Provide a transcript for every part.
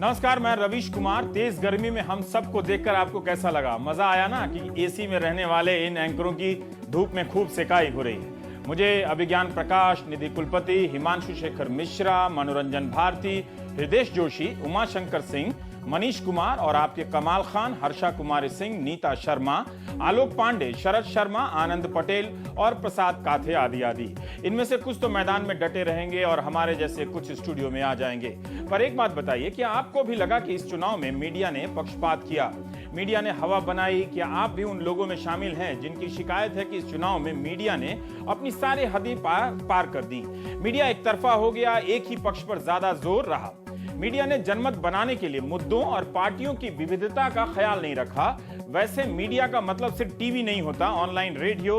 नमस्कार, मैं रवीश कुमार। तेज गर्मी में हम सबको देखकर आपको कैसा लगा? मजा आया ना कि एसी में रहने वाले इन एंकरों की धूप में खूब सेकाई हो रही है। मुझे अभिज्ञान प्रकाश, निधि कुलपति, हिमांशु शेखर मिश्रा, मनोरंजन भारती, हृदेश जोशी, उमाशंकर सिंह, मनीष कुमार और आपके कमाल खान, हर्षा कुमारी सिंह, नीता शर्मा, आलोक पांडे, शरद शर्मा, आनंद पटेल और प्रसाद काथे आदि आदि। इनमें से कुछ तो मैदान में डटे रहेंगे और हमारे जैसे कुछ स्टूडियो में आ जाएंगे। पर एक बात बताइए, क्या आपको भी लगा कि इस चुनाव में मीडिया ने पक्षपात किया, मीडिया ने हवा बनाई? क्या आप भी उन लोगों में शामिल हैं जिनकी शिकायत है कि इस चुनाव में मीडिया ने अपनी सारी हदें पार कर दी? मीडिया एक तरफा हो गया, एक ही पक्ष पर ज्यादा जोर रहा। मीडिया ने जनमत बनाने के लिए मुद्दों और पार्टियों की विविधता का ख्याल नहीं रखा। वैसे मीडिया का मतलब सिर्फ टीवी नहीं होता, ऑनलाइन रेडियो,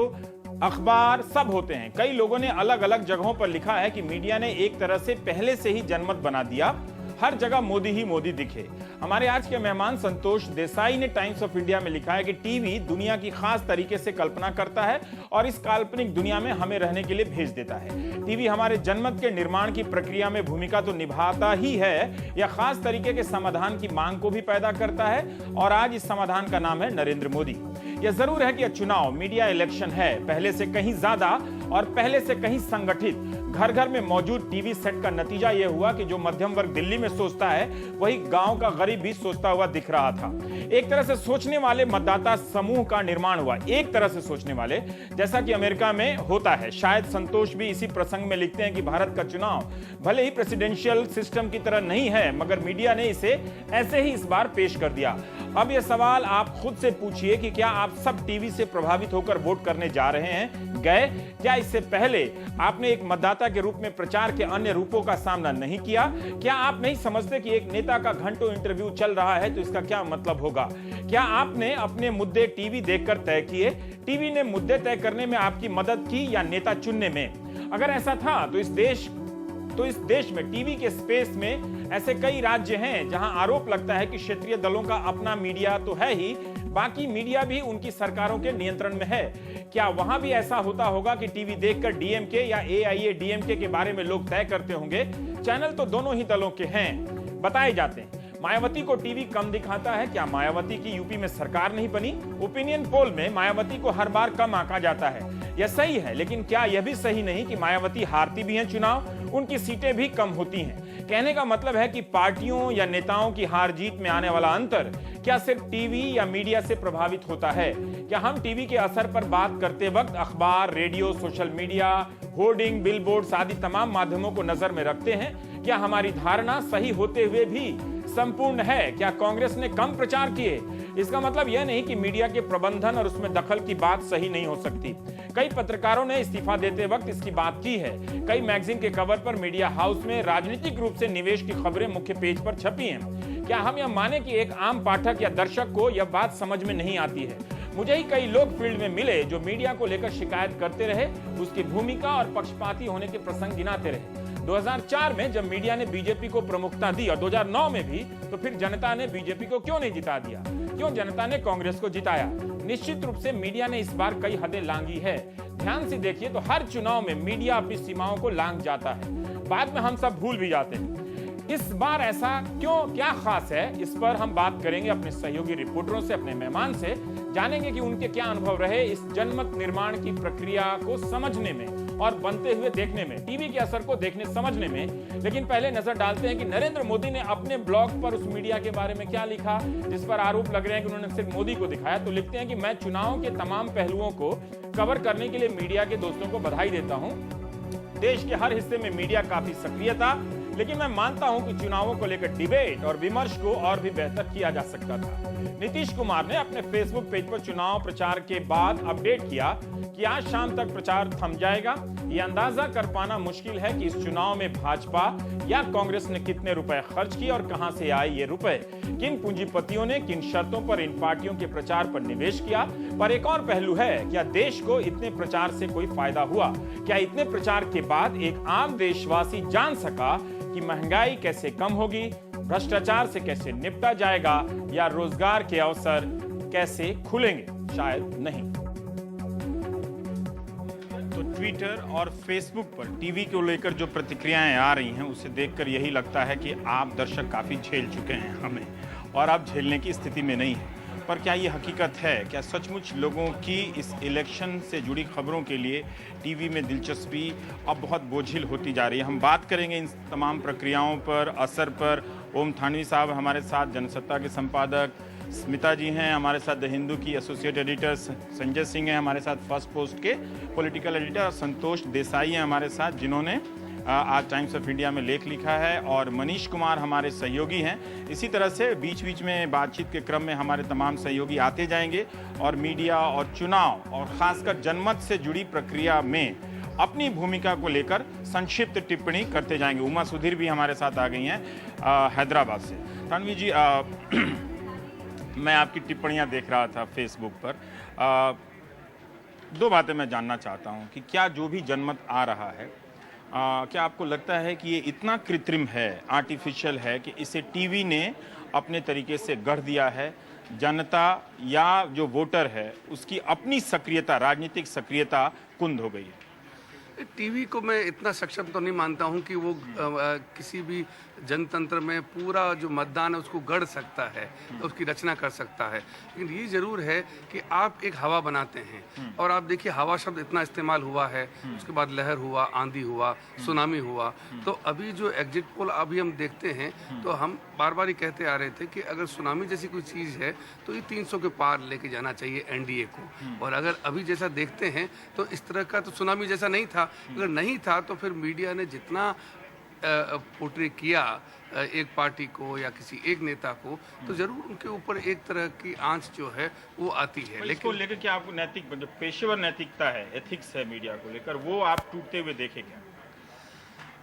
अखबार सब होते हैं। कई लोगों ने अलग अलग जगहों पर लिखा है कि मीडिया ने एक तरह से पहले से ही जनमत बना दिया, हर जगह मोदी ही मोदी दिखे। हमारे आज के मेहमान संतोष देसाई ने टाइम्स ऑफ इंडिया में लिखा है कि टीवी दुनिया की खास तरीके से कल्पना करता है और इस काल्पनिक दुनिया में हमें रहने के लिए भेज देता है। टीवी हमारे जनमत के निर्माण की प्रक्रिया में भूमिका तो निभाता ही है, या खास तरीके के समाधान की मांग को भी पैदा करता है, और आज इस समाधान का नाम है नरेंद्र मोदी। यह जरूर है कि चुनाव मीडिया इलेक्शन है, पहले से कहीं ज्यादा और पहले से कहीं संगठित। घर घर में मौजूद टीवी सेट का नतीजा यह हुआ कि जो मध्यम वर्ग दिल्ली में सोचता है वही गांव का गरीब भी सोचता हुआ दिख रहा था। एक तरह से सोचने वाले मतदाता समूह का निर्माण हुआ, एक तरह से सोचने वाले, जैसा कि अमेरिका में होता है। शायद संतोष भी इसी प्रसंग में लिखते हैं कि भारत का चुनाव भले ही प्रेसिडेंशियल सिस्टम की तरह नहीं है, मगर मीडिया ने इसे ऐसे ही इस बार पेश कर दिया। अब यह सवाल आप खुद से पूछिए कि क्या आप सब टीवी से प्रभावित होकर वोट करने जा रहे हैं? गए? क्या इससे पहले आपने एक मतदाता के रूप में प्रचार के अन्य रूपों का सामना नहीं किया? क्या आप नहीं समझते कि एक नेता का घंटों इंटरव्यू चल रहा है तो इसका क्या मतलब होगा? क्या आपने अपने मुद्दे टीवी देखकर तय किए? टीवी ने मुद्दे तय करने में आपकी मदद की या नेता चुनने में? अगर ऐसा था तो इस देश में टीवी के स्पेस में ऐसे कई राज्य हैं जहां आरोप लगता है कि क्षेत्रीय दलों का अपना मीडिया तो है ही, बाकी मीडिया भी उनकी सरकारों के नियंत्रण में है। क्या वहां भी ऐसा होता होगा कि टीवी देखकर डीएमके या एआईएडीएमके के बारे में लोग तय करते होंगे? चैनल तो दोनों ही दलों के हैं, बताए जाते हैं। मायावती को टीवी कम दिखाता है। क्या मायावती की यूपी में सरकार नहीं बनी? ओपिनियन पोल में मायावती को हर बार कम आंका जाता है। यह सही है, लेकिन क्या यह भी सही नहीं कि मायावती हारती भी हैं चुनाव, उनकी सीटें भी कम होती हैं? कहने का मतलब है कि पार्टियों या नेताओं की हार जीत में आने वाला अंतर क्या सिर्फ टीवी या मीडिया से प्रभावित होता है? क्या हम टीवी के असर पर बात करते वक्त अखबार, radio, social media, hoarding, billboards आदि तमाम माध्यमों को नजर में रखते हैं? क्या हमारी धारणा सही होते हुए भी संपूर्ण है? क्या कांग्रेस ने कम प्रचार किए? इसका मतलब यह नहीं कि मीडिया के प्रबंधन और उसमें दखल की बात सही नहीं हो सकती। कई पत्रकारों ने इस्तीफा देते वक्त इसकी बात की है। कई मैगजीन के कवर पर मीडिया हाउस में राजनीतिक रूप से निवेश की खबरें मुख्य पेज पर छपी हैं। क्या हम यह माने कि एक आम पाठक या दर्शक को यह बात समझ में नहीं आती है? मुझे ही कई लोग फील्ड में मिले जो मीडिया को लेकर शिकायत करते रहे, उसकी भूमिका और पक्षपाती होने के प्रसंग गिनाते रहे। 2004 में जब मीडिया ने बीजेपी को प्रमुखता दी और 2009 में भी, तो फिर जनता ने बीजेपी को क्यों नहीं जिता दिया? क्यों जनता ने कांग्रेस को जिताया? निश्चित रूप से मीडिया ने इस बार कई हदें लांघी है। ध्यान से देखिए तो हर चुनाव में मीडिया अपनी सीमाओं को लांघ जाता है, बाद में हम सब भूल भी जाते हैं। इस बार ऐसा क्यों, क्या खास है? इस पर हम बात करेंगे अपने सहयोगी रिपोर्टरों से, अपने मेहमान से। जानेंगे कि उनके क्या अनुभव रहे इस जनमत निर्माण की प्रक्रिया को समझने में और बनते हुए देखने में, टीवी के असर को देखने समझने में। लेकिन पहले नजर डालते हैं कि नरेंद्र मोदी ने अपने ब्लॉग पर उस मीडिया के बारे में क्या लिखा जिस पर आरोप लग रहे हैं कि उन्होंने सिर्फ मोदी को दिखाया। तो लिखते हैं कि मैं चुनाव के तमाम पहलुओं को कवर करने के लिए मीडिया के दोस्तों को बधाई देता हूं। देश के हर हिस्से में मीडिया काफी सक्रिय था, लेकिन मैं मानता हूं कि चुनावों को लेकर डिबेट और विमर्श को और भी बेहतर किया जा सकता था। नीतीश कुमार ने अपने फेसबुक पेज पर चुनाव प्रचार के बाद अपडेट किया कि आज शाम तक प्रचार थम जाएगा। यह अंदाजा कर पाना मुश्किल है कि इस चुनाव में भाजपा या कांग्रेस ने कितने रुपए खर्च किए और कहां से आए ये रुपए, किन पूंजीपतियों ने किन शर्तों पर इन पार्टियों के प्रचार पर निवेश किया। पर एक और पहलू है, क्या देश को इतने प्रचार से कोई फायदा हुआ? क्या इतने प्रचार के बाद एक आम देशवासी जान सका कि महंगाई कैसे कम होगी, भ्रष्टाचार से कैसे निपटा जाएगा, या रोजगार के अवसर कैसे खुलेंगे? शायद नहीं। तो ट्विटर और फेसबुक पर टीवी को लेकर जो प्रतिक्रियाएं आ रही हैं उसे देखकर यही लगता है कि आप दर्शक काफ़ी झेल चुके हैं हमें और आप झेलने की स्थिति में नहीं हैं। पर क्या ये हकीकत है? क्या सचमुच लोगों की इस इलेक्शन से जुड़ी खबरों के लिए टीवी में दिलचस्पी अब बहुत बोझिल होती जा रही है? हम बात करेंगे इन तमाम प्रक्रियाओं पर, असर पर। ओम थानवी साहब हमारे साथ, जनसत्ता के संपादक, स्मिता जी हैं हमारे साथ, द हिंदू की एसोसिएट एडिटर, संजय सिंह हैं हमारे साथ, फर्स्ट पोस्ट के पॉलिटिकल एडिटर, और संतोष देसाई हैं हमारे साथ जिन्होंने आज टाइम्स ऑफ इंडिया में लेख लिखा है, और मनीष कुमार हमारे सहयोगी हैं। इसी तरह से बीच बीच में बातचीत के क्रम में हमारे तमाम सहयोगी आते जाएंगे और मीडिया और चुनाव और खासकर जनमत से जुड़ी प्रक्रिया में अपनी भूमिका को लेकर संक्षिप्त टिप्पणी करते जाएंगे। उमा सुधीर भी हमारे साथ आ गई हैं हैदराबाद से। थानवी जी, मैं आपकी टिप्पणियां देख रहा था फेसबुक पर। दो बातें मैं जानना चाहता हूं कि क्या जो भी जनमत आ रहा है, क्या आपको लगता है कि ये इतना कृत्रिम है, आर्टिफिशियल है कि इसे टीवी ने अपने तरीके से गढ़ दिया है? जनता या जो वोटर है उसकी अपनी सक्रियता, राजनीतिक सक्रियता कुंद हो गई है? टीवी को मैं इतना सक्षम तो नहीं मानता हूं कि वो किसी भी जनतंत्र में पूरा जो मतदान है उसको गढ़ सकता है, तो उसकी रचना कर सकता है। लेकिन ये जरूर है कि आप एक हवा बनाते हैं, और आप देखिए हवा शब्द इतना इस्तेमाल हुआ है, उसके बाद लहर हुआ, आंधी हुआ, सुनामी हुआ। तो अभी जो एग्जिट पोल अभी हम देखते हैं, तो हम बार बार ही कहते आ रहे थे कि अगर सुनामी जैसी कोई चीज़ है तो ये 300 के पार लेके जाना चाहिए एनडीए को। और अगर अभी जैसा देखते हैं तो इस तरह का तो सुनामी जैसा नहीं था। अगर नहीं था तो फिर मीडिया ने जितना पोर्ट्रे किया एक पार्टी को या किसी एक नेता को, तो जरूर उनके ऊपर एक तरह की आंच जो है वो आती है। लेकिन इसको लेकर क्या आपको नैतिक, जो पेशेवर नैतिकता है, एथिक्स है मीडिया को लेकर, वो आप टूटते हुए देखेंगे?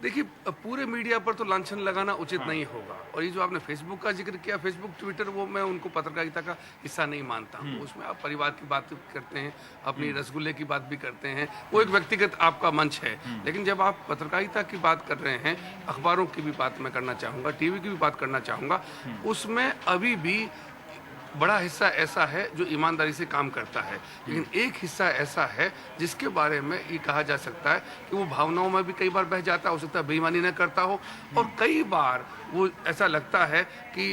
देखिए, पूरे मीडिया पर तो लांछन लगाना उचित नहीं होगा। और ये जो आपने फेसबुक का जिक्र किया, फेसबुक, ट्विटर, वो मैं उनको पत्रकारिता का हिस्सा नहीं मानता हूँ। उसमें आप परिवार की बात करते हैं, अपनी रसगुल्ले की बात भी करते हैं, वो एक व्यक्तिगत आपका मंच है। लेकिन जब आप पत्रकारिता की बात कर रहे हैं, अखबारों की भी बात मैं करना चाहूँगा, टीवी की भी बात करना चाहूँगा, उसमें अभी भी बड़ा हिस्सा ऐसा है जो ईमानदारी से काम करता है। लेकिन एक हिस्सा ऐसा है जिसके बारे में ये कहा जा सकता है कि वो भावनाओं में भी कई बार बह जाता है, हो सकता है बेईमानी न करता हो, और कई बार वो ऐसा लगता है कि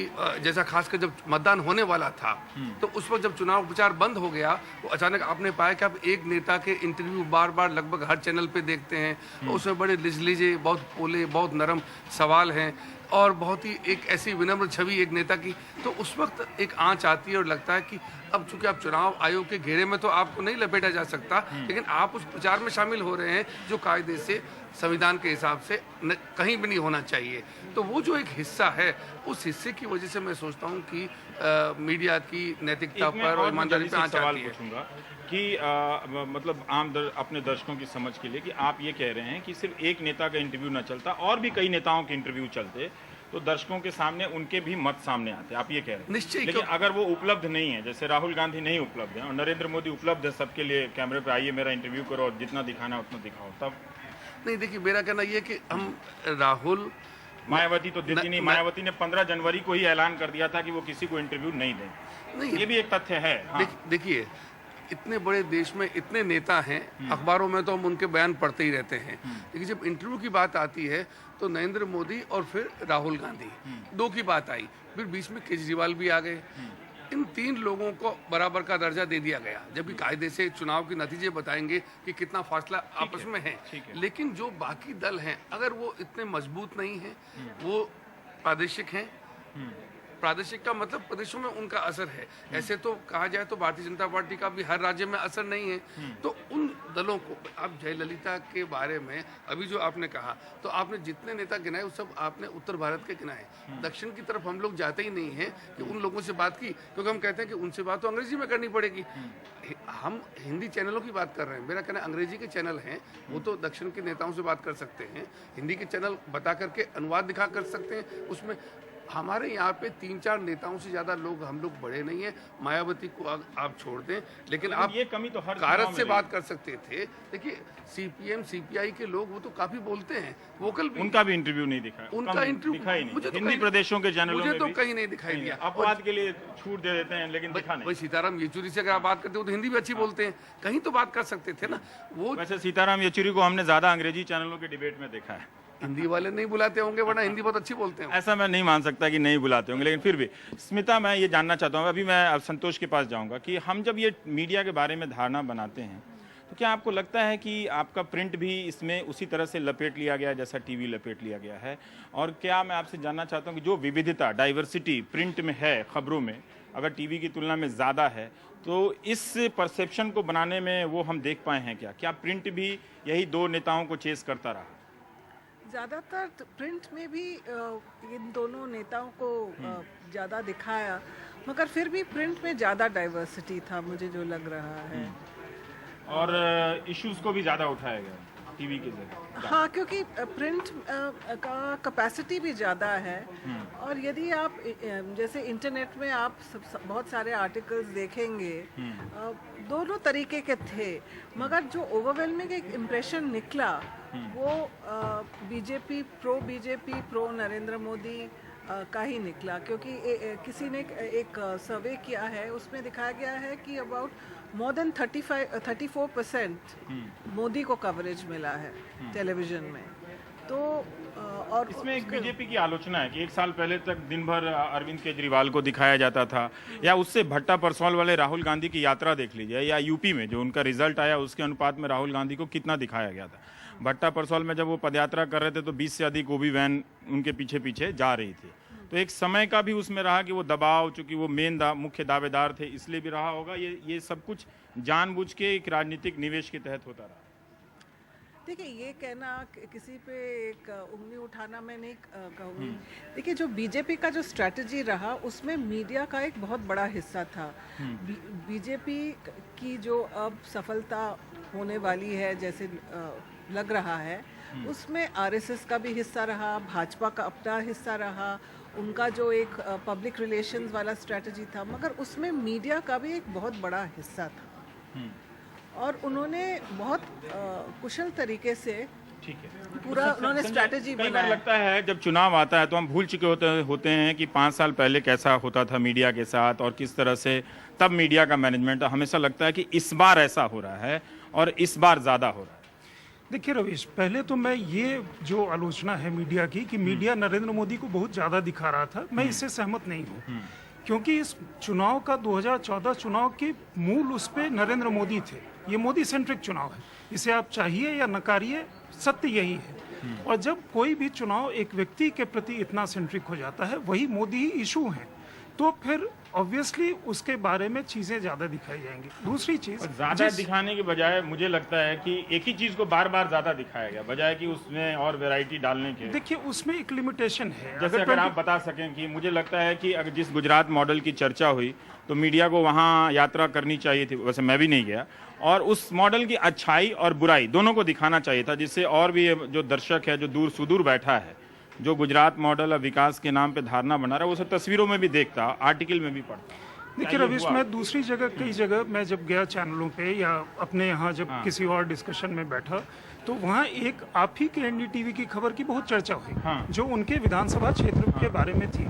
जैसा खासकर जब मतदान होने वाला था, तो उस वक्त जब चुनाव प्रचार बंद हो गया, तो अचानक आपने पाया कि आप एक नेता के इंटरव्यू बार बार लगभग हर चैनल पे देखते हैं। उसमें बड़े लिजलीजे, बहुत पोले, बहुत नरम सवाल हैं, और बहुत ही एक ऐसी विनम्र छवि एक नेता की। तो उस वक्त एक आंच आती है और लगता है कि अब चूंकि आप चुनाव आयोग के घेरे में तो आपको नहीं लपेटा जा सकता, लेकिन आप उस प्रचार में शामिल हो रहे हैं जो कायदे से, संविधान के हिसाब से कहीं भी नहीं होना चाहिए। तो वो जो एक हिस्सा है, उस हिस्से की वजह से मैं सोचता हूँ कि मीडिया की नैतिकता पर और ईमानदारी पर आंच आती है। कि मतलब अपने दर्शकों की समझ के लिए कि आप ये कह रहे हैं कि सिर्फ एक नेता का इंटरव्यू ना चलता और भी कई नेताओं के इंटरव्यू चलते, तो दर्शकों के सामने उनके भी मत सामने आते, आप ये कह रहे हैं? निश्चय। लेकिन अगर वो उपलब्ध नहीं है, जैसे राहुल गांधी नहीं उपलब्ध है और नरेंद्र मोदी उपलब्ध है सबके लिए, कैमरे पे आइए मेरा इंटरव्यू करो और जितना दिखाना है उतना दिखाओ, तब नहीं? देखिए, मेरा कहना ये है कि हम राहुल, मायावती तो देती नहीं। मायावती ने 15 जनवरी को ही ऐलान कर दिया था कि वो किसी को इंटरव्यू नहीं दें। ये भी एक तथ्य है। देखिए, इतने बड़े देश में इतने नेता हैं, अखबारों में तो हम उनके बयान पढ़ते ही रहते हैं, लेकिन जब इंटरव्यू की बात आती है तो नरेंद्र मोदी और फिर राहुल गांधी, दो की बात आई, फिर बीच में केजरीवाल भी आ गए। इन तीन लोगों को बराबर का दर्जा दे दिया गया, जबकि कायदे से चुनाव के नतीजे बताएंगे कि कितना फासला आपस में है। लेकिन जो बाकी दल हैं, अगर वो इतने मजबूत नहीं हैं, वो प्रादेशिक हैं, प्रादेशिक का मतलब प्रदेशों में उनका असर है। ऐसे तो कहा जाए तो भारतीय जनता पार्टी का भी हर राज्य में असर नहीं है। तो उन दलों को, आप जयललिता के बारे में अभी जो आपने कहा, तो आपने जितने नेता गिनाए वो सब आपने उत्तर भारत के गिनाए। दक्षिण की तरफ हम लोग जाते ही नहीं हैं कि उन लोगों से बात की, क्योंकि हम कहते हैं कि उनसे बात तो अंग्रेजी में करनी पड़ेगी। हम हिंदी चैनलों की बात कर रहे हैं, मेरा कहना है अंग्रेजी के चैनल हैं, वो तो दक्षिण के नेताओं से बात कर सकते हैं। हिंदी के चैनल बता करके अनुवाद दिखा कर सकते हैं, उसमें हमारे यहाँ पे 3-4 नेताओं से ज्यादा लोग हम लोग बड़े नहीं हैं। मायावती को आप छोड़ दें, लेकिन आप ये कमी तो हर कारत चुनाव से में बात कर सकते थे। देखिए सीपीएम सीपीआई के लोग वो तो काफी बोलते हैं, वोकल भी। उनका भी इंटरव्यू नहीं दिखा, उनका कम इंटरव्यू दिखा ही नहीं। मुझे तो हिंदी कहीं- प्रदेशों के चैनलों मुझे में तो भी कहीं नहीं दिखाई दिया। अपवाद के लिए छूट दे देते हैं, लेकिन दिखा नहीं। भाई सीताराम येचुरी से अगर आप बात करते हो तो हिंदी भी अच्छी बोलते हैं, कहीं तो बात कर सकते थे ना। वो वैसे सीताराम येचुरी को हमने ज्यादा अंग्रेजी चैनलों के डिबेट में देखा है। हिंदी वाले नहीं बुलाते होंगे, वरना हिंदी बहुत अच्छी बोलते हैं। ऐसा मैं नहीं मान सकता कि नहीं बुलाते होंगे, लेकिन फिर भी स्मिता, मैं ये जानना चाहता हूँ, अभी मैं अब संतोष के पास जाऊंगा, कि हम जब ये मीडिया के बारे में धारणा बनाते हैं तो क्या आपको लगता है कि आपका प्रिंट भी इसमें उसी तरह से लपेट लिया गया है जैसा टीवी लपेट लिया गया है? और क्या मैं आपसे जानना चाहता हूँ कि जो विविधता, डाइवर्सिटी प्रिंट में है, खबरों में अगर टीवी की तुलना में ज़्यादा है, तो इस परसेप्शन को बनाने में वो हम देख पाए हैं क्या प्रिंट भी यही दो नेताओं को चेस करता रहा? ज़्यादातर प्रिंट में भी इन दोनों नेताओं को ज़्यादा दिखाया, मगर फिर भी प्रिंट में ज़्यादा डाइवर्सिटी था, मुझे जो लग रहा है। और इश्यूज को भी ज़्यादा उठाया गया टीवी के जरिए। हाँ, क्योंकि प्रिंट का कैपेसिटी भी ज़्यादा है, और यदि आप जैसे इंटरनेट में आप बहुत सारे आर्टिकल्स देखेंगे, दोनों तरीके के थे, मगर जो ओवरवेलमिंग एक इम्प्रेशन निकला वो बीजेपी, प्रो नरेंद्र मोदी का ही निकला। क्योंकि किसी ने एक सर्वे किया है, उसमें दिखाया गया है कि अबाउट मोर देन 34% मोदी को कवरेज मिला है टेलीविजन में। तो और इसमें एक बीजेपी की आलोचना है कि एक साल पहले तक दिन भर अरविंद केजरीवाल को दिखाया जाता था, या उससे भट्टा परसौल वाले राहुल गांधी की यात्रा देख लीजिए, या यूपी में जो उनका रिजल्ट आया उसके अनुपात में राहुल गांधी को कितना दिखाया गया था। भट्टा परसौल में जब वो पदयात्रा कर रहे थे तो 20 से अधिक ओबी वैन उनके पीछे पीछे जा रही थी। तो एक समय का भी उसमें रहा कि वो दबाव, चूंकि वो मुख्य दावेदार थे, इसलिए भी रहा होगा। ये सब कुछ जानबूझ के एक राजनीतिक निवेश के तहत होता रहा। देखिए, ये कहना किसी पे एक उंगली उठाना मैं नहीं कहूँगी। देखिए, जो बीजेपी का जो स्ट्रैटेजी रहा उसमें मीडिया का एक बहुत बड़ा हिस्सा था। बीजेपी की जो अब सफलता होने वाली है जैसे लग रहा है, उसमें आरएसएस का भी हिस्सा रहा, भाजपा का अपना हिस्सा रहा, उनका जो एक पब्लिक रिलेशंस वाला स्ट्रैटेजी था, मगर उसमें मीडिया का भी एक बहुत बड़ा हिस्सा था। और उन्होंने बहुत कुशल तरीके से पूरा उन्होंने स्ट्रैटेजी बनाया। कई बार लगता है जब चुनाव आता है तो हम भूल चुके होते हैं कि 5 साल पहले कैसा होता था मीडिया के साथ, और किस तरह से तब मीडिया का मैनेजमेंट। हमेशा लगता है कि इस बार ऐसा हो रहा है और इस बार ज़्यादा हो रहा है। देखिए रवीश, पहले तो मैं ये जो आलोचना है मीडिया की कि मीडिया नरेंद्र मोदी को बहुत ज़्यादा दिखा रहा था, मैं इससे सहमत नहीं हूँ। क्योंकि इस चुनाव का 2014 चुनाव के मूल उस पे नरेंद्र मोदी थे। ये मोदी सेंट्रिक चुनाव है, इसे आप चाहिए या नकारिए, सत्य यही है। और जब कोई भी चुनाव एक व्यक्ति के प्रति इतना सेंट्रिक हो जाता है, वही मोदी ही इशू है, तो फिर ऑब्वियसली उसके बारे में चीजें ज्यादा दिखाई जाएंगी। दूसरी चीज, ज्यादा दिखाने के बजाय मुझे लगता है कि एक ही चीज को बार बार ज्यादा दिखाया गया, बजाय कि उसमें और वैरायटी डालने के। देखिए, उसमें एक लिमिटेशन है। जैसे अगर आप बता सकें कि मुझे लगता है कि अगर जिस गुजरात मॉडल की चर्चा हुई तो मीडिया को वहाँ यात्रा करनी चाहिए थी, वैसे मैं भी नहीं गया, और उस मॉडल की अच्छाई और बुराई दोनों को दिखाना चाहिए था, जिससे और भी जो दर्शक है जो दूर सुदूर बैठा है, जो गुजरात मॉडल और विकास के नाम पे धारणा बना रहा है, वो सब तस्वीरों में भी देखता, आर्टिकल में भी पढ़ता। देखिए रवीश, मैं दूसरी जगह कई जगह मैं जब गया चैनलों पे या अपने यहाँ जब किसी और डिस्कशन में बैठा, तो वहाँ एक आप ही के एनडीटीवी की खबर की बहुत चर्चा हुई, जो उनके विधानसभा क्षेत्र के बारे में थी।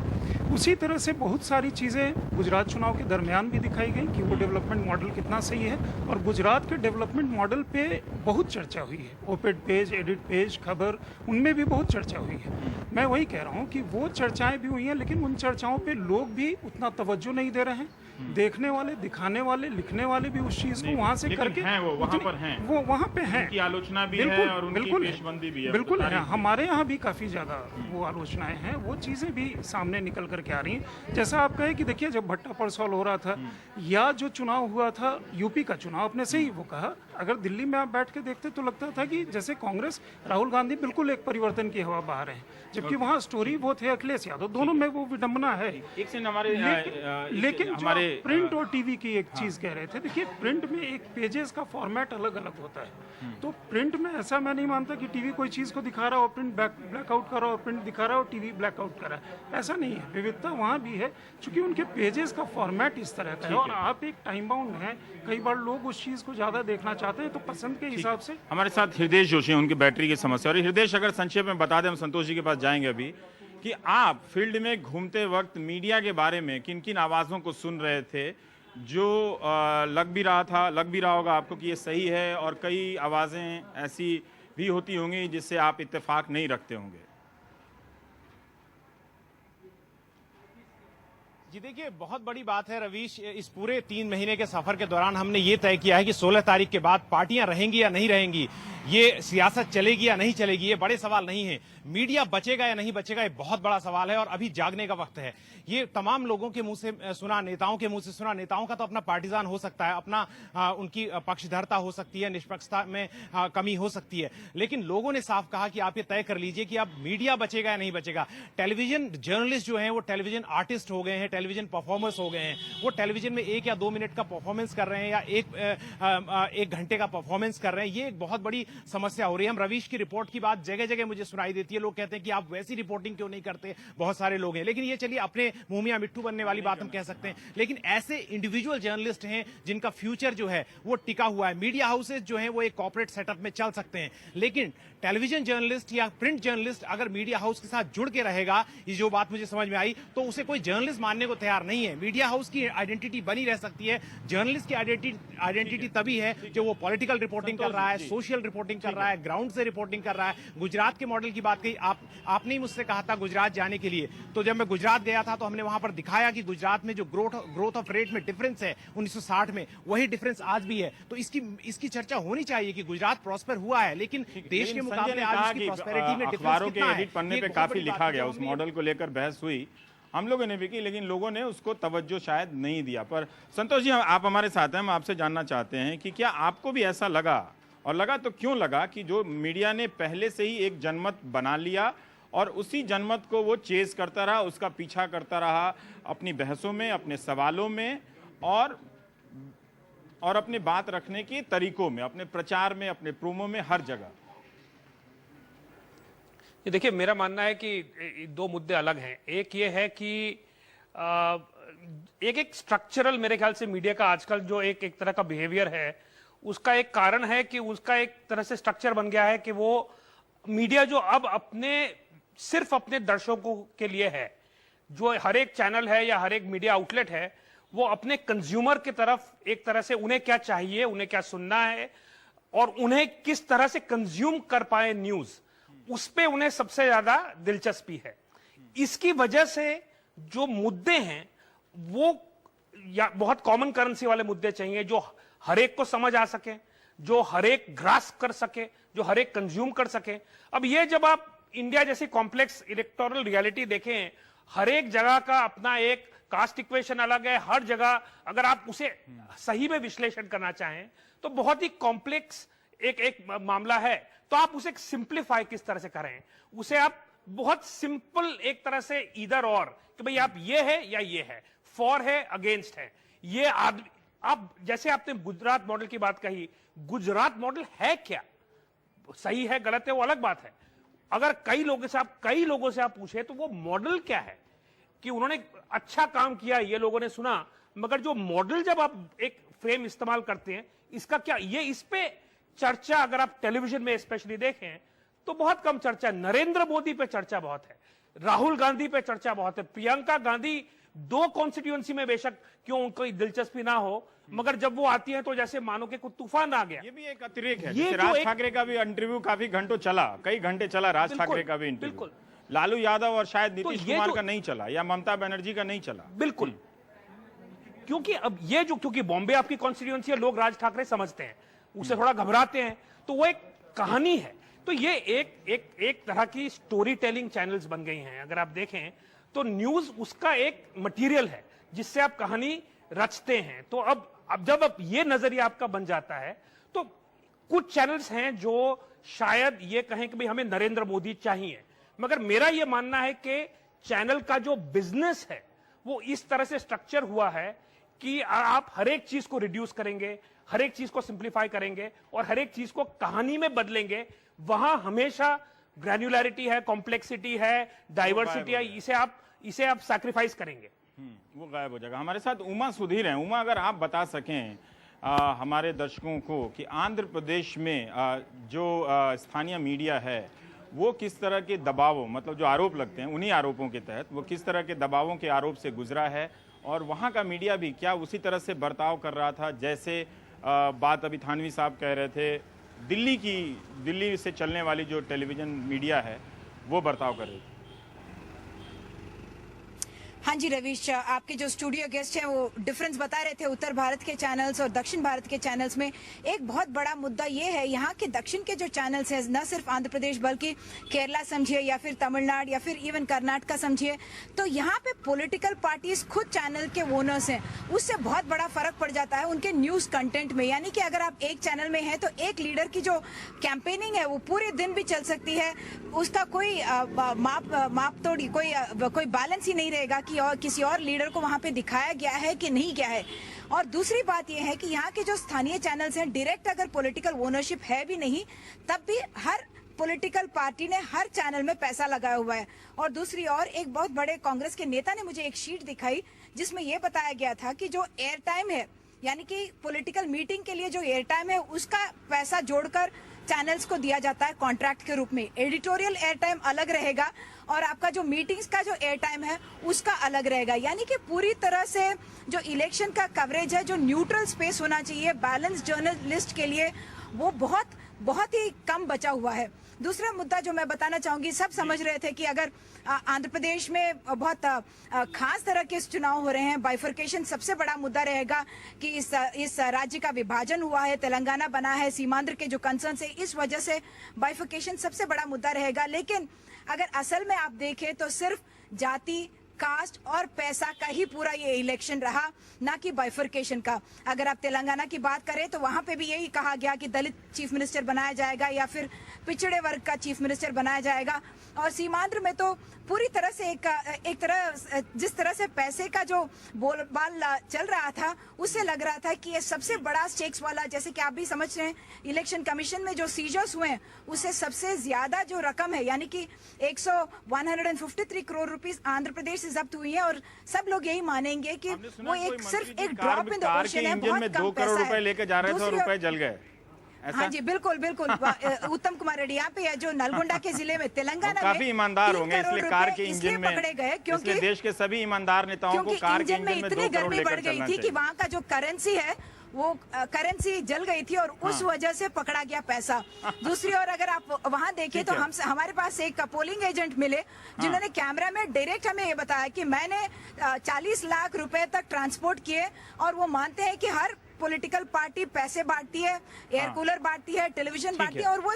उसी तरह से बहुत सारी चीज़ें गुजरात चुनाव के दरमियान भी दिखाई गई कि वो डेवलपमेंट मॉडल कितना सही है, और गुजरात के डेवलपमेंट मॉडल पे बहुत चर्चा हुई है। ओपेड पेज, एडिट पेज, खबर, उनमें भी बहुत चर्चा हुई है। मैं वही कह रहा हूँ कि वो चर्चाएं भी हुई हैं, लेकिन उन चर्चाओं पे लोग भी उतना तवज्जो नहीं दे रहे हैं। देखने वाले, दिखाने वाले, लिखने वाले भी उस चीज को वहाँ से करके हैं, वो वहाँ पर हैं, वो वहाँ पे हैं, उनकी आलोचना भी है और उनकी पेशबंदी भी है, बिल्कुल है। हमारे यहाँ भी काफी ज्यादा वो आलोचनाएं हैं, वो चीजें भी सामने निकल करके आ रही हैं। जैसा आप कहे कि देखिए जब भट्टा परसौल हो रहा था या जो चुनाव हुआ था यूपी का चुनाव, आपने सही वो कहा, अगर दिल्ली में आप बैठ के देखते तो लगता था कि जैसे कांग्रेस राहुल गांधी बिल्कुल एक परिवर्तन की हवा बहा रहे हैं, जबकि वहाँ स्टोरी वो थे अखिलेश यादव। दोनों में वो विडंबना है। एक से हमारे लेकिन हमारे प्रिंट और टीवी की एक चीज कह रहे थे, देखिए प्रिंट में एक पेजेस का फॉर्मेट अलग अलग होता है। तो प्रिंट में ऐसा मैं नहीं मानता कि टीवी कोई चीज को दिखा रहा हो, प्रिंट ब्लैकआउट कर रहा हो, प्रिंट दिखा रहा हो, टीवी ब्लैकआउट कर रहा है, ऐसा नहीं है। विविधता वहाँ भी है क्योंकि उनके पेजेस का फॉर्मेट इस तरह का है और आप एक टाइम बाउंड है। कई बार लोग उस चीज को ज्यादा देखना चाहते हैं तो पसंद के हिसाब से। हमारे साथ हृदय जोशी हैं, उनकी बैटरी की समस्या। और हृदय, अगर संक्षेप में बता दें, हम संतोष जी के पास जाएंगे अभी, कि आप फील्ड में घूमते वक्त मीडिया के बारे में किन किन आवाज़ों को सुन रहे थे, जो लग भी रहा होगा आपको कि ये सही है, और कई आवाज़ें ऐसी भी होती होंगी जिससे आप इत्तेफाक नहीं रखते होंगे। जी देखिए, बहुत बड़ी बात है रवीश, इस पूरे 3 महीने के सफर के दौरान हमने ये तय किया है कि 16 तारीख के बाद पार्टियां रहेंगी या नहीं रहेंगी, ये सियासत चलेगी या नहीं चलेगी, ये बड़े सवाल नहीं है। मीडिया बचेगा या नहीं बचेगा, ये बहुत बड़ा सवाल है और अभी जागने का वक्त है। ये तमाम लोगों के मुंह से सुना, नेताओं के मुंह से सुना। नेताओं का तो अपना पार्टिजान हो सकता है, अपना उनकी पक्षधरता हो सकती है, निष्पक्षता में कमी हो सकती है, लेकिन लोगों ने साफ कहा कि आप ये तय कर लीजिए कि अब मीडिया बचेगा या नहीं बचेगा। टेलीविजन जर्नलिस्ट जो हैं वो टेलीविजन आर्टिस्ट हो गए हैं, टेलीविजन परफॉर्मर्स हो गए हैं। वो टेलीविजन में 1 या 2 मिनट का परफॉर्मेंस कर रहे हैं या 1 घंटे का परफॉर्मेंस कर रहे हैं। ये एक बहुत बड़ी समस्या हो रही है। हम रवीश की रिपोर्ट की बात जगह जगह मुझे सुनाई देती है, लोग कहते हैं कि आप वैसी रिपोर्टिंग क्यों नहीं करते, बहुत सारे लोग हैं। लेकिन ये चलिए अपने मुंह मियां मिट्टू बनने वाली बात हम कह सकते हैं, लेकिन ऐसे इंडिविजुअल जर्नलिस्ट हैं जिनका फ्यूचर जो है वो टिका हुआ है। मीडिया हाउसेज जो हैं वो एक कॉर्पोरेट सेटअप में चल सकते हैं, लेकिन टेलीविजन जर्नलिस्ट या प्रिंट जर्नलिस्ट अगर मीडिया हाउस के साथ जुड़ के रहेगा, ये जो बात मुझे समझ में आई, तो उसे कोई जर्नलिस्ट मानने को तैयार नहीं है। मीडिया हाउस की आइडेंटिटी बनी रह सकती है, जर्नलिस्ट की आइडेंटिटी तभी है जो वो पॉलिटिकल रिपोर्टिंग कर रहा है, सोशल रिपोर्टिंग कर रहा है, ग्राउंड से रिपोर्टिंग कर रहा है। गुजरात के मॉडल की बात कही आपने ही मुझसे कहा था गुजरात जाने के लिए, तो जब मैं गुजरात गया था तो हमने वहां पर दिखाया कि गुजरात में जो ग्रोथ ऑफ रेट में डिफरेंस है 1960 में, वही डिफरेंस आज भी है। तो इसकी चर्चा होनी चाहिए कि गुजरात प्रॉस्पर हुआ है, लेकिन देश के मुकाबले आज इसकी प्रॉस्पेरिटी में अखबारों डिफरेंस के कितना है, एडिट पन्ने पे काफी लिखा गया, उस मॉडल को लेकर बहस हुई, हम लोगों ने भी की, लेकिन लोगों ने उसको तवज्जो शायद नहीं दिया। पर संतोष जी, आप हमारे साथ हैं, हम आपसे जानना चाहते हैं कि क्या आपको भी ऐसा लगा, और लगा तो क्यों लगा, कि जो मीडिया ने पहले से ही एक जनमत बना लिया और उसी जनमत को वो चेज करता रहा, उसका पीछा करता रहा अपनी बहसों में, अपने सवालों में, और अपने बात रखने के तरीकों में, अपने प्रचार में, अपने प्रोमो में, हर जगह? ये देखिए, मेरा मानना है कि 2 मुद्दे अलग हैं। एक ये है कि एक स्ट्रक्चरल, मेरे ख्याल से मीडिया का आजकल जो एक तरह का बिहेवियर है, उसका एक कारण है कि उसका एक तरह से स्ट्रक्चर बन गया है कि वो मीडिया जो अब सिर्फ अपने दर्शकों के लिए है, जो हर एक चैनल है या हर एक मीडिया आउटलेट है, वो अपने कंज्यूमर की तरफ एक तरह से उन्हें क्या चाहिए, उन्हें क्या सुनना है और उन्हें किस तरह से कंज्यूम कर पाए न्यूज, उस पे उन्हें सबसे ज्यादा दिलचस्पी है। इसकी वजह से जो मुद्दे हैं वो या बहुत कॉमन करेंसी वाले मुद्दे चाहिए, जो हर एक को समझ आ सके, जो हर एक ग्रास्प कर सके, जो हर एक कंज्यूम कर सके। अब ये जब आप इंडिया जैसी कॉम्प्लेक्स इलेक्टोरल रियलिटी देखें, हर एक जगह का अपना एक कास्ट इक्वेशन अलग है, हर जगह अगर आप उसे सही में विश्लेषण करना चाहें तो बहुत ही कॉम्प्लेक्स एक मामला है। तो आप उसे सिंप्लीफाई किस तरह से करें, उसे आप बहुत सिंपल एक तरह से इधर और, कि भाई आप ये है या ये है, फॉर है अगेंस्ट है, ये आदमी। आप जैसे आपने गुजरात मॉडल की बात कही, गुजरात मॉडल है क्या, सही है गलत है वो अलग बात है। अगर कई लोगों से आप पूछे तो वो मॉडल क्या है, कि उन्होंने अच्छा काम किया ये लोगों ने सुना, मगर जो मॉडल जब आप एक फ्रेम इस्तेमाल करते हैं, इसका क्या, ये इस पे चर्चा अगर आप टेलीविजन में स्पेशली देखें तो बहुत कम चर्चा। नरेंद्र मोदी पे चर्चा बहुत है, राहुल गांधी पे चर्चा बहुत है, प्रियंका गांधी 2 कॉन्स्टिट्यूएंसी में बेशक क्यों उनको दिलचस्पी ना हो, मगर जब वो आती है तो जैसे मानो कि कुछ तूफान आ गया। ये भी एक अतिरेक है। जैसे राज ठाकरे का भी इंटरव्यू काफी घंटों चला, कई घंटे चला राज ठाकरे का भी इंटरव्यू, लालू यादव और शायद नीतीश कुमार का नहीं चला, या ममता बनर्जी का नहीं चला। बिल्कुल, क्योंकि अब ये जो, क्योंकि बॉम्बे आपकी कॉन्स्टिट्यूएंसी है, लोग राज ठाकरे समझते हैं, उसे थोड़ा घबराते हैं, तो वो एक कहानी है। तो ये एक तरह की स्टोरी टेलिंग चैनल्स बन गई हैं। अगर आप देखें तो न्यूज उसका एक मटेरियल है जिससे आप कहानी रचते हैं। तो अब जब ये नजरिया आपका बन जाता है तो कुछ चैनल्स हैं जो शायद ये कहें कि भाई हमें नरेंद्र मोदी चाहिए, मगर मेरा ये मानना है कि चैनल का जो बिजनेस है वो इस तरह से स्ट्रक्चर हुआ है कि आप हर एक चीज को रिड्यूस करेंगे, हर एक चीज को सिंप्लीफाई करेंगे और हर एक चीज को कहानी में बदलेंगे। वहां हमेशा ग्रैन्युलैरिटी है, कॉम्प्लेक्सिटी है, डाइवर्सिटी है, इसे आप सैक्रिफाइस करेंगे। वो गायब हो जाएगा। हमारे साथ उमा सुधीर हैं। उमा, अगर आप बता सकें हमारे दर्शकों को कि आंध्र प्रदेश में जो स्थानीय मीडिया है वो किस तरह के दबावों, मतलब जो आरोप लगते हैं उन्हीं आरोपों के तहत वो किस तरह के दबावों के आरोप से गुजरा है, और वहाँ का मीडिया भी क्या उसी तरह से बर्ताव कर रहा था जैसे बात अभी थानवी साहब कह रहे थे दिल्ली से चलने वाली जो टेलीविजन मीडिया है वो बर्ताव कर रही थी? हाँ जी रवीश, आपके जो स्टूडियो गेस्ट हैं वो डिफरेंस बता रहे थे उत्तर भारत के चैनल्स और दक्षिण भारत के चैनल्स में। एक बहुत बड़ा मुद्दा ये है, यहाँ के दक्षिण के जो चैनल्स हैं, न सिर्फ आंध्र प्रदेश बल्कि केरला समझिए या फिर तमिलनाडु या फिर इवन कर्नाटका समझिए, तो यहाँ पे पॉलिटिकल पार्टीज खुद चैनल के ओनर्स हैं। उससे बहुत बड़ा फर्क पड़ जाता है उनके न्यूज कंटेंट में। यानी कि अगर आप एक चैनल में हैं तो एक लीडर की जो कैंपेनिंग है वो पूरे दिन भी चल सकती है, उसका कोई माप तोड़ी कोई बैलेंस ही नहीं रहेगा कि और किसी और लीडर को वहां पे दिखाया गया है कि नहीं गया है। और दूसरी बात यह है कि यहाँ के जो स्थानीय चैनल्स हैं, डायरेक्ट अगर पॉलिटिकल ओनरशिप है भी नहीं तब भी हर पॉलिटिकल पार्टी ने हर चैनल में पैसा लगाया हुआ है। और दूसरी ओर एक बहुत बड़े कांग्रेस के नेता ने मुझे एक शीट दिखाई जिसमें यह बताया गया था कि जो एयर टाइम है, यानी कि पॉलिटिकल मीटिंग के लिए जो एयर टाइम है उसका पैसा जोड़कर चैनल्स को दिया जाता है कॉन्ट्रैक्ट के रूप में। एडिटोरियल एयर टाइम अलग रहेगा और आपका जो मीटिंग्स का जो एयर टाइम है उसका अलग रहेगा। यानी कि पूरी तरह से जो इलेक्शन का कवरेज है, जो न्यूट्रल स्पेस होना चाहिए बैलेंस जर्नलिस्ट के लिए, वो बहुत ही कम बचा हुआ है। दूसरा मुद्दा जो मैं बताना चाहूंगी, सब समझ रहे थे कि अगर आंध्र प्रदेश में बहुत खास तरह के चुनाव हो रहे हैं, बाइफर्केशन सबसे बड़ा मुद्दा रहेगा कि इस राज्य का विभाजन हुआ है, तेलंगाना बना है, सीमांध्र के जो कंसर्न है इस वजह से बाइफर्केशन सबसे बड़ा मुद्दा रहेगा। लेकिन अगर असल में आप देखें तो सिर्फ जाति, कास्ट और पैसा का ही पूरा ये इलेक्शन रहा, ना कि बाइफर्केशन का। अगर आप तेलंगाना की बात करें तो वहां पे भी यही कहा गया कि दलित चीफ मिनिस्टर बनाया जाएगा या फिर पिछड़े वर्ग का चीफ मिनिस्टर बनाया जाएगा। और सीमांध्र में तो पूरी तरह से एक तरह जिस तरह से पैसे का जो बोलबाल चल रहा था उससे लग रहा था कि ये सबसे बड़ा स्टेक्स वाला, जैसे कि आप भी समझ रहे हैं इलेक्शन कमीशन में जो सीजर्स हुए हैं उससे सबसे ज्यादा जो रकम है, यानी कि 153 करोड़ रुपीस आंध्र प्रदेश से जब्त हुई है। और सब लोग यही मानेंगे कि वो सिर्फ एक ड्रॉप इन द ओशन है, बहुत कम 2 करोड़ रुपए लेके जा रहे थे और रुपए जल गए। हाँ जी, बिल्कुल उत्तम कुमार रेड्डी यहाँ पे है जो नलगोंडा के जिले में तेलंगाना में काफी ईमानदार होंगे, इसलिए कार के इंजन में पकड़े गए क्योंकि देश के सभी ईमानदार नेताओं को कार के इंजन में 2 करोड़ लेकर चलना चाहिए। कि वहाँ का जो करेंसी है वो करेंसी जल गई थी और उस वजह से पकड़ा गया पैसा। दूसरी ओर अगर आप वहां देखें तो हमारे पास एक पोलिंग एजेंट मिले जिन्होंने कैमरा में डायरेक्ट हमें ये बताया कि मैंने 40 लाख रुपए तक ट्रांसपोर्ट किए। और वो मानते हैं कि हर पॉलिटिकल पार्टी पैसे बांटती है, एयर कूलर बांटती है, टेलीविजन बांटती है, और वो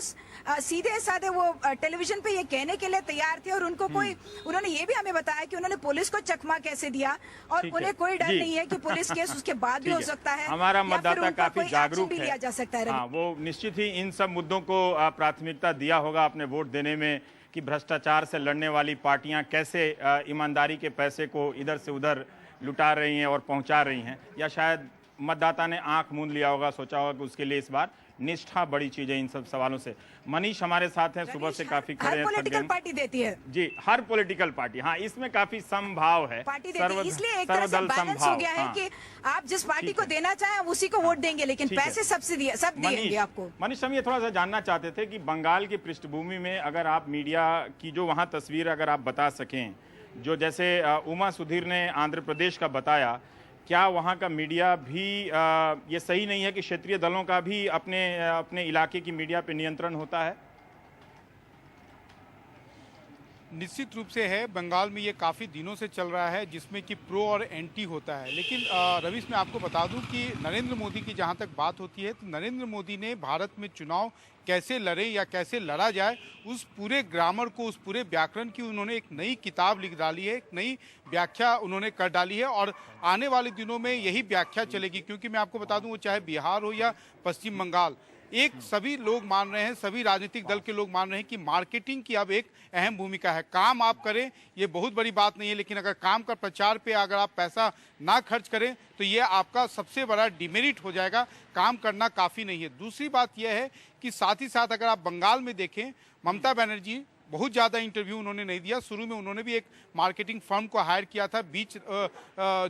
सीधे साधे वो टेलीविजन पे ये कहने के लिए तैयार थे। और उन्होंने ये भी हमें बताया कि उन्होंने पुलिस को चकमा कैसे दिया और उन्हें कोई डर नहीं है कि पुलिस केस उसके बाद भी हो सकता है। हमारा मतदाता काफी जागरूक है, लिया जा सकता है। हाँ, वो निश्चित ही इन सब मुद्दों को प्राथमिकता दिया होगा अपने वोट देने में कि भ्रष्टाचार से लड़ने वाली पार्टियां कैसे ईमानदारी के पैसे को इधर से उधर लुटा रही हैं और पहुंचा रही हैं, या शायद मतदाता ने आंख मूंद लिया होगा, सोचा होगा कि उसके लिए इस बार निष्ठा बड़ी चीज है इन सब सवालों से। मनीष हमारे साथ हैं, सुबह से काफी खड़े हैं। हर पॉलिटिकल पार्टी देती है जी, हर पॉलिटिकल पार्टी, हाँ, इसमें काफी समभाव है, पार्टी देती है, इसलिए एक तरह से बैलेंस हो गया है कि आप जिस पार्टी को देना चाहें उसी को वोट देंगे, लेकिन पैसे सब देंगे आपको। मनीष, हम ये थोड़ा सा जानना चाहते थे कि बंगाल की पृष्ठभूमि में अगर आप मीडिया की जो वहाँ तस्वीर अगर आप बता सकें, जो जैसे उमा सुधीर ने आंध्र प्रदेश का बताया, क्या वहाँ का मीडिया भी ये सही नहीं है कि क्षेत्रीय दलों का भी अपने इलाके की मीडिया पे नियंत्रण होता है? निश्चित रूप से है। बंगाल में ये काफ़ी दिनों से चल रहा है, जिसमें कि प्रो और एंटी होता है। लेकिन रवीश, मैं आपको बता दूं कि नरेंद्र मोदी की जहां तक बात होती है, तो नरेंद्र मोदी ने भारत में चुनाव कैसे लड़े या कैसे लड़ा जाए, उस पूरे ग्रामर को, उस पूरे व्याकरण की उन्होंने एक नई किताब लिख डाली है, एक नई व्याख्या उन्होंने कर डाली है। और आने वाले दिनों में यही व्याख्या चलेगी, क्योंकि मैं आपको बता दूं, वो चाहे बिहार हो या पश्चिम बंगाल, एक सभी लोग मान रहे हैं, सभी राजनीतिक दल के लोग मान रहे हैं कि मार्केटिंग की अब एक अहम भूमिका है। काम आप करें, ये बहुत बड़ी बात नहीं है, लेकिन अगर काम का प्रचार पे अगर आप पैसा ना खर्च करें तो ये आपका सबसे बड़ा डिमेरिट हो जाएगा। काम करना काफ़ी नहीं है। दूसरी बात यह है कि साथ ही साथ अगर आप बंगाल में देखें, ममता बनर्जी बहुत ज़्यादा इंटरव्यू उन्होंने नहीं दिया। शुरू में उन्होंने भी एक मार्केटिंग फर्म को हायर किया था, बीच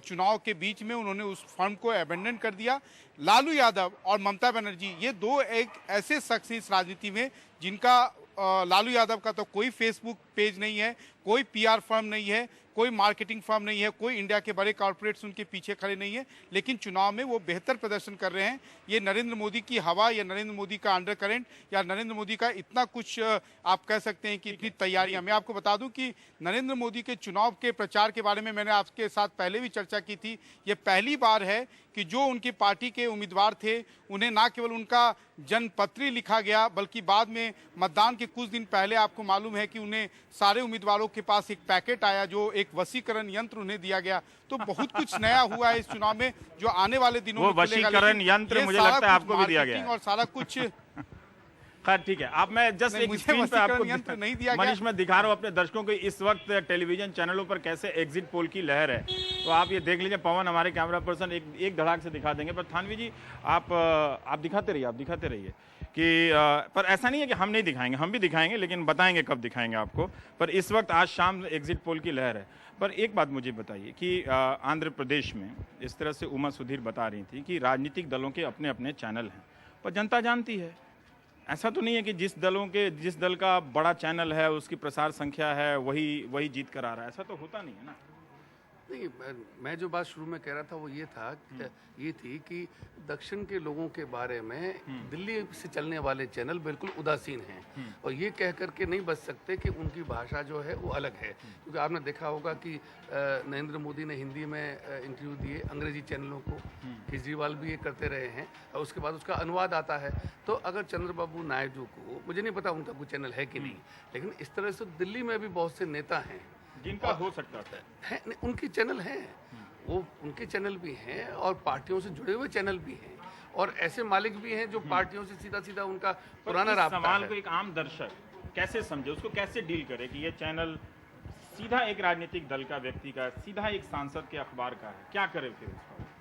चुनाव के बीच में उन्होंने उस फर्म को अबेंडन कर दिया। लालू यादव और ममता बनर्जी, ये दो एक ऐसे शख्स हैं इस राजनीति में जिनका लालू यादव का तो कोई फेसबुक पेज नहीं है, कोई पीआर फर्म नहीं है, कोई मार्केटिंग फर्म नहीं है, कोई इंडिया के बड़े कॉर्पोरेट्स उनके पीछे खड़े नहीं है, लेकिन चुनाव में वो बेहतर प्रदर्शन कर रहे हैं। ये नरेंद्र मोदी की हवा या नरेंद्र मोदी का अंडर करंट या नरेंद्र मोदी का इतना कुछ आप कह सकते हैं कि इतनी तैयारियां। मैं आपको बता दूं कि नरेंद्र मोदी के चुनाव के प्रचार के बारे में मैंने आपके साथ पहले भी चर्चा की थी। ये पहली बार है कि जो उनकी पार्टी के उम्मीदवार थे, उन्हें ना केवल उनका जनपत्री लिखा गया, बल्कि बाद में मतदान के कुछ दिन पहले आपको मालूम है कि उन्हें सारे उम्मीदवारों के पास एक पैकेट आया, जो एक वशीकरण यंत्र उन्हें दिया गया। तो बहुत कुछ नया हुआ है इस चुनाव में, जो आने वाले दिनों में वशीकरण यंत्र मुझे लगता है आपको भी दिया गया और सारा कुछ। खैर ठीक है, आप मैं जस्ट एक स्क्रीन पे आपको यंत्र नहीं दिया गया। मनीष, मैं दिखा रहा हूँ अपने दर्शकों को इस वक्त टेलीविजन चैनलों पर कैसे एग्जिट पोल की लहर है। तो आप ये देख लीजिए। पवन हमारे कैमरा पर्सन एक धड़ाक से दिखा देंगे, पर थानवी जी आप दिखाते रहिए कि पर ऐसा नहीं है कि हम नहीं दिखाएंगे, हम भी दिखाएंगे, लेकिन बताएंगे कब दिखाएंगे आपको। पर इस वक्त आज शाम एग्जिट पोल की लहर है। पर एक बात मुझे बताइए कि आंध्र प्रदेश में इस तरह से उमा सुधीर बता रही थी कि राजनीतिक दलों के अपने अपने चैनल हैं, पर जनता जानती है। ऐसा तो नहीं है कि जिस दल का बड़ा चैनल है, उसकी प्रसार संख्या है, वही जीत कर आ रहा है। ऐसा तो होता नहीं है ना। नहीं, मैं जो बात शुरू में कह रहा था वो ये थी कि दक्षिण के लोगों के बारे में दिल्ली से चलने वाले चैनल बिल्कुल उदासीन हैं और ये कह करके नहीं बच सकते कि उनकी भाषा जो है वो अलग है। क्योंकि आपने देखा होगा कि नरेंद्र मोदी ने हिंदी में इंटरव्यू दिए अंग्रेजी चैनलों को, केजरीवाल भी ये करते रहे हैं और उसके बाद उसका अनुवाद आता है। तो अगर चंद्रबाबू नायडू को, मुझे नहीं पता उनका कोई चैनल है कि नहीं, लेकिन इस तरह से दिल्ली में भी बहुत से नेता हैं जिनका हो सकता है, उनके चैनल हैं, वो उनके चैनल भी हैं और पार्टियों से जुड़े हुए चैनल भी हैं और ऐसे मालिक भी हैं जो पार्टियों से सीधा सीधा उनका पुराना राब्ता है। सवाल को एक आम दर्शक कैसे समझे, उसको कैसे डील करे कि ये चैनल सीधा एक राजनीतिक दल का, व्यक्ति का, सीधा एक सांसद के अखबार का है, क्या करे फिर?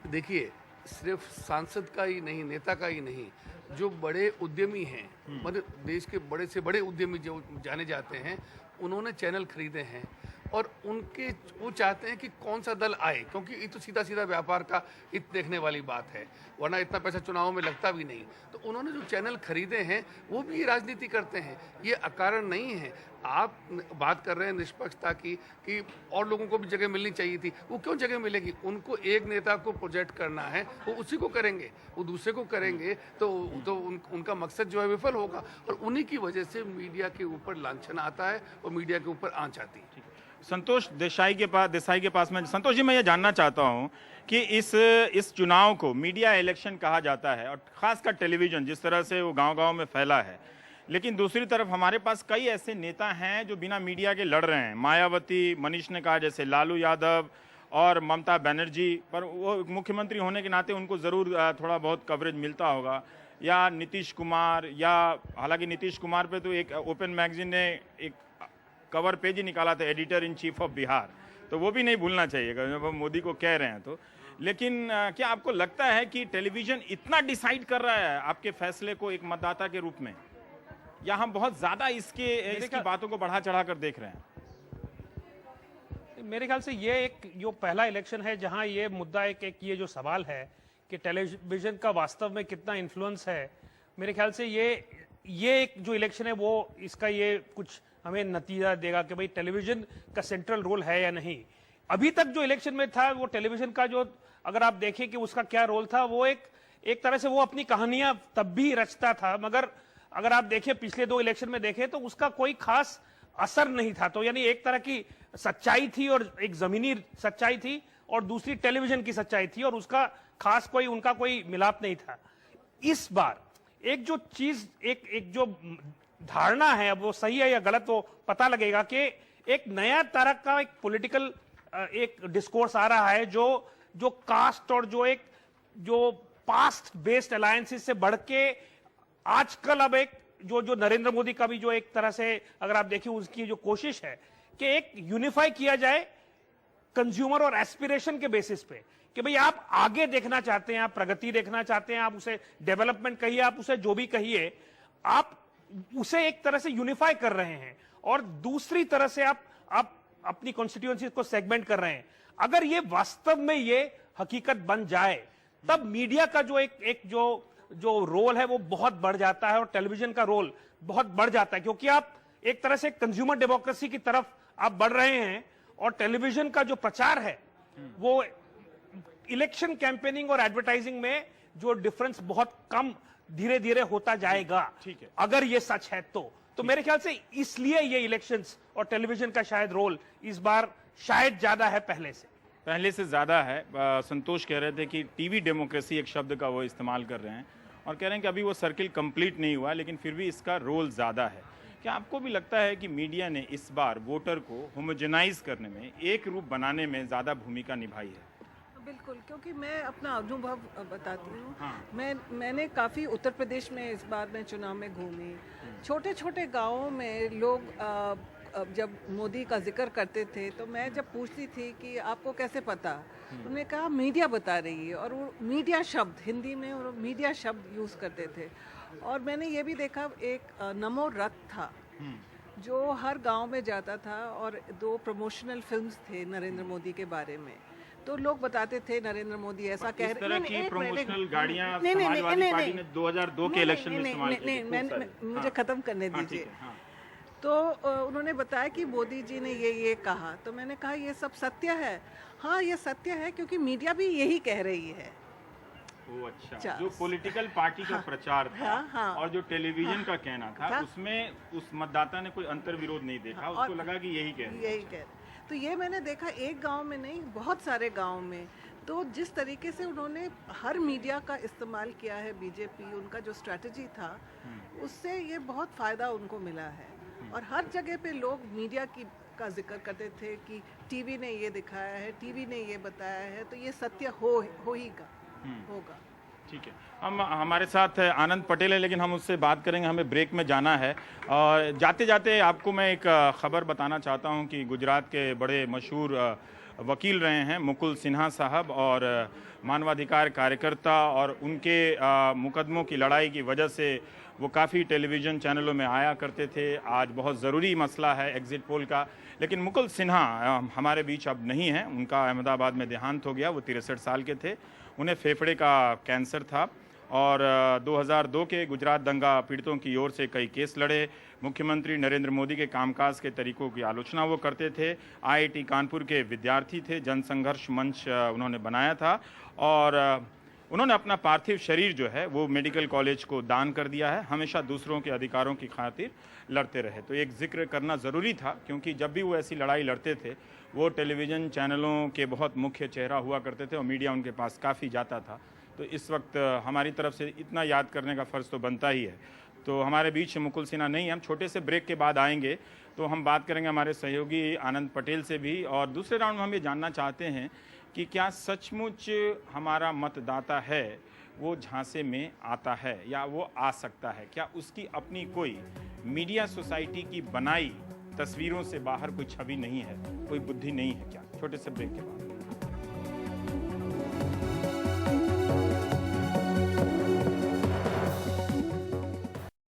देखिए, सिर्फ सांसद का ही नहीं, नेता का ही नहीं, जो बड़े उद्यमी हैं, मतलब देश के बड़े से बड़े उद्यमी जो जाने जाते हैं, उन्होंने चैनल खरीदे हैं और वो चाहते हैं कि कौन सा दल आए, क्योंकि ये तो सीधा सीधा व्यापार का हित देखने वाली बात है, वरना इतना पैसा चुनाव में लगता भी नहीं। तो उन्होंने जो चैनल खरीदे हैं वो भी राजनीति करते हैं, ये अकारण नहीं है। आप बात कर रहे हैं निष्पक्षता की कि और लोगों को भी जगह मिलनी चाहिए थी, वो क्यों जगह मिलेगी? उनको एक नेता को प्रोजेक्ट करना है, वो उसी को करेंगे, वो दूसरे को करेंगे तो उनका मकसद जो है विफल होगा और उन्हीं की वजह से मीडिया के ऊपर लांछन आता है और मीडिया के ऊपर आंच आती है। संतोष देसाई के पास में संतोष जी, मैं ये जानना चाहता हूं कि इस चुनाव को मीडिया इलेक्शन कहा जाता है और खासकर टेलीविजन जिस तरह से वो गांव-गांव में फैला है, लेकिन दूसरी तरफ हमारे पास कई ऐसे नेता हैं जो बिना मीडिया के लड़ रहे हैं। मायावती, मनीष ने कहा, जैसे लालू यादव और ममता बनर्जी, पर वो मुख्यमंत्री होने के नाते उनको ज़रूर थोड़ा बहुत कवरेज मिलता होगा, या नीतीश कुमार, या हालांकि नीतीश कुमार पे तो एक ओपन मैगजीन ने एक कवर पेज ही निकाला था, editor in chief of Bihar, तो वो भी नहीं भूलना चाहिएगा जब हम मोदी को कह रहे हैं तो। लेकिन क्या आपको लगता है कि टेलीविजन इतना डिसाइड कर रहा है आपके फैसले को एक मतदाता के रूप में, या हम बहुत ज्यादा इसकी बातों को बढ़ा चढ़ा कर देख रहे हैं? मेरे ख्याल से ये एक जो पहला इलेक्शन है जहां ये मुद्दा एक ये जो सवाल है कि टेलीविजन का वास्तव में कितना इन्फ्लुएंस है, मेरे ख्याल से ये एक जो इलेक्शन है वो इसका ये कुछ हमें नतीजा देगा कि भाई टेलीविजन का सेंट्रल रोल है या नहीं। अभी तक जो इलेक्शन में था वो टेलीविजन का जो, अगर आप देखें कि उसका क्या रोल था, वो एक तरह से वो अपनी कहानियां तब भी रचता था, मगर अगर आप देखें पिछले 2 इलेक्शन में देखें तो उसका कोई खास असर नहीं था। तो यानी एक तरह की सच्चाई थी और एक जमीनी सच्चाई थी और दूसरी टेलीविजन की सच्चाई थी और उसका खास कोई उनका कोई मिलाप नहीं था। इस बार एक जो चीज एक जो धारणा है, अब वो सही है या गलत वो पता लगेगा, कि एक नया तरह का एक पॉलिटिकल एक डिस्कोर्स आ रहा है जो कास्ट और जो पास्ट बेस्ड अलायंसेस से बढ़ के आजकल अब एक जो नरेंद्र मोदी का भी जो एक तरह से अगर आप देखिए उसकी जो कोशिश है कि एक यूनिफाई किया जाए कंज्यूमर और एस्पिरेशन के बेसिस पे, कि भाई आप आगे देखना चाहते हैं, आप प्रगति देखना चाहते हैं, आप उसे डेवलपमेंट कहिए, आप उसे जो भी कहिए, आप उसे एक तरह से यूनिफाई कर रहे हैं और दूसरी तरह से आप अपनी कॉन्स्टिट्यूएंसी को सेगमेंट कर रहे हैं। अगर ये वास्तव में ये हकीकत बन जाए तब मीडिया का जो रोल है वो बहुत बढ़ जाता है और टेलीविजन का रोल बहुत बढ़ जाता है, क्योंकि आप एक तरह से कंज्यूमर डेमोक्रेसी की तरफ आप बढ़ रहे हैं और टेलीविजन का जो प्रचार है वो इलेक्शन कैंपेनिंग और एडवर्टाइजिंग में जो डिफरेंस बहुत कम धीरे धीरे होता जाएगा। ठीक है, अगर ये सच है तो मेरे ख्याल से इसलिए ये इलेक्शंस और टेलीविजन का शायद रोल इस बार शायद ज्यादा है पहले से ज्यादा है। संतोष कह रहे थे कि टीवी डेमोक्रेसी एक शब्द का वो इस्तेमाल कर रहे हैं और कह रहे हैं कि अभी वो सर्किल कंप्लीट नहीं हुआ, लेकिन फिर भी इसका रोल ज्यादा है। क्या आपको भी लगता है कि मीडिया ने इस बार वोटर को होमोजेनाइज करने में, एक रूप बनाने में ज्यादा भूमिका निभाई है? बिल्कुल, क्योंकि मैं अपना अनुभव बताती हूँ। मैंने काफ़ी उत्तर प्रदेश में इस बार मैं चुनाव में घूमी। छोटे छोटे गांवों में लोग जब मोदी का जिक्र करते थे तो मैं जब पूछती थी कि आपको कैसे पता, उन्होंने कहा मीडिया बता रही है, और वो मीडिया शब्द हिंदी में और मीडिया शब्द यूज़ करते थे। और मैंने ये भी देखा, एक नमो रथ था जो हर गांव में जाता था और 2 प्रमोशनल फिल्म्स थे नरेंद्र मोदी के बारे में। तो लोग बताते थे नरेंद्र मोदी ऐसा कह रहे हैं। की प्रमोशनल गाड़ियां समाजवादी पार्टी ने 2002 के इलेक्शन में इस्तेमाल की थी। मुझे खत्म करने दीजिए। तो उन्होंने बताया कि मोदी जी ने ये कहा, तो मैंने कहा ये सब सत्य है। हाँ, ये सत्य है क्योंकि मीडिया भी यही कह रही है। अच्छा, जो पॉलिटिकल पार्टी का प्रचार था और जो टेलीविजन का कहना था उसमें उस मतदाता ने कोई अंतर विरोध नहीं देखा, उसको लगा कि यही कह रहे। तो ये मैंने देखा एक गांव में नहीं, बहुत सारे गांव में। तो जिस तरीके से उन्होंने हर मीडिया का इस्तेमाल किया है, बीजेपी उनका जो स्ट्रैटेजी था उससे ये बहुत फ़ायदा उनको मिला है। और हर जगह पे लोग मीडिया का जिक्र करते थे कि टीवी ने ये दिखाया है, टीवी ने ये बताया है, तो ये सत्य होगा। ठीक है, हम हमारे साथ आनंद पटेल है, लेकिन हम उससे बात करेंगे, हमें ब्रेक में जाना है। और जाते जाते आपको मैं एक खबर बताना चाहता हूं कि गुजरात के बड़े मशहूर वकील रहे हैं मुकुल सिन्हा साहब, और मानवाधिकार कार्यकर्ता, और उनके मुकदमों की लड़ाई की वजह से वो काफ़ी टेलीविज़न चैनलों में आया करते थे। आज बहुत ज़रूरी मसला है एग्ज़िट पोल का, लेकिन मुकुल सिन्हा हमारे बीच अब नहीं हैं। उनका अहमदाबाद में देहांत हो गया। वो 63 साल के थे, उन्हें फेफड़े का कैंसर था और 2002 के गुजरात दंगा पीड़ितों की ओर से कई केस लड़े। मुख्यमंत्री नरेंद्र मोदी के कामकाज के तरीकों की आलोचना वो करते थे। IIT कानपुर के विद्यार्थी थे। जनसंघर्ष मंच उन्होंने बनाया था और उन्होंने अपना पार्थिव शरीर जो है वो मेडिकल कॉलेज को दान कर दिया है। हमेशा दूसरों के अधिकारों की खातिर लड़ते रहे, तो एक जिक्र करना ज़रूरी था, क्योंकि जब भी वो ऐसी लड़ाई लड़ते थे वो टेलीविज़न चैनलों के बहुत मुख्य चेहरा हुआ करते थे और मीडिया उनके पास काफ़ी जाता था। तो इस वक्त हमारी तरफ से इतना याद करने का फ़र्ज़ तो बनता ही है। तो हमारे बीच मुकुल सिन्हा नहीं है। हम छोटे से ब्रेक के बाद आएंगे तो हम बात करेंगे हमारे सहयोगी आनंद पटेल से भी, और दूसरे राउंड में हम ये जानना चाहते हैं कि क्या सचमुच हमारा मतदाता है वो झांसे में आता है या वो आ सकता है? क्या उसकी अपनी कोई मीडिया सोसाइटी की बनाई तस्वीरों से बाहर कोई छवि नहीं है, कोई बुद्धि नहीं है क्या? छोटे से ब्रेक के बाद।